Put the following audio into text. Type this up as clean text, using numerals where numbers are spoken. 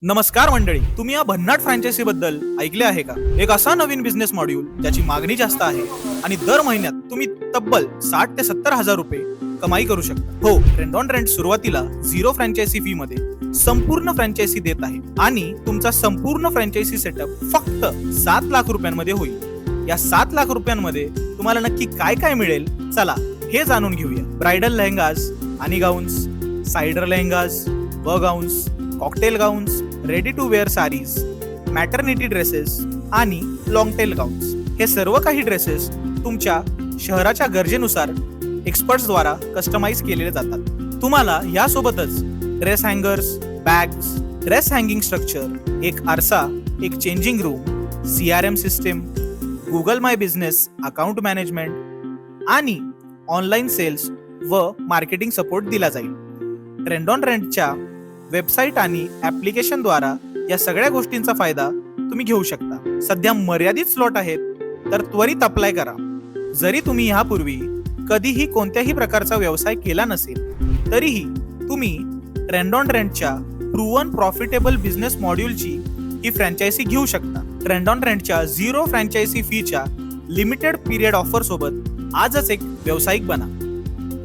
नमस्कार मंडळी, तुम्ही या भन्नाट फ्रँचायझी बद्दल ऐकले आहे का? एक असा नवीन बिझनेस मॉड्यूल ज्याची मागणी जास्त आहे आणि दर महिन्यात तुम्ही तब्बल 60 ते 70 हजार रुपये कमाई करू शकता. हो, रेंट ऑन रेंट सुरुवातीला 0 फ्रँचायझी फी मध्ये संपूर्ण फ्रँचायझी देत आहे आणि तुमचा संपूर्ण फ्रँचायझी सेटअप फक्त 7 लाख रुपयांमध्ये होईल. या 7 लाख रुपयांमध्ये तुम्हाला नक्की काय काय मिळेल, चला हे जाणून घेऊया. ब्रायडल लेहंगाज आणि गाऊन्स, साइडर लेहंगाज व gowns, cocktail gowns, ready to wear saris, maternity dresses आणि लॉंग टेल गाऊन्स, हे सर्व काही ड्रेसेस तुमच्या शहराच्या गरजेनुसार एक्सपर्ट्स द्वारा कस्टमाइज केलेले जातात. तुम्हाला यासोबतच dress hangers, bags, dress hanging structure, एक आरसा, एक changing room, CRM system, Google my business account management आणि ऑनलाईन सेल्स व मार्केटिंग सपोर्ट दिला जाईल. रेंट ऑन रेंटच्या वेबसाईट आणि ऍप्लिकेशन द्वारा या सगळ्या गोष्टींचा फायदा तुम्ही घेऊ शकता. सध्या मर्यादित स्लॉट आहेत, तर त्वरित अप्लाय करा. जरी तुम्ही यापूर्वी कधीही कोणत्याही प्रकारचा व्यवसाय केला नसेल तरीही तुम्ही रेंट ऑन रेंटच्या प्रूव्हन प्रॉफिटेबल बिझनेस मॉड्यूलची ही फ्रँचायझी घेऊ शकता. रेंट ऑन रेंटच्या 0 फ्रँचायझी फीच्या लिमिटेड पिरियड ऑफर सोबत आजच एक व्यावसायिक बना.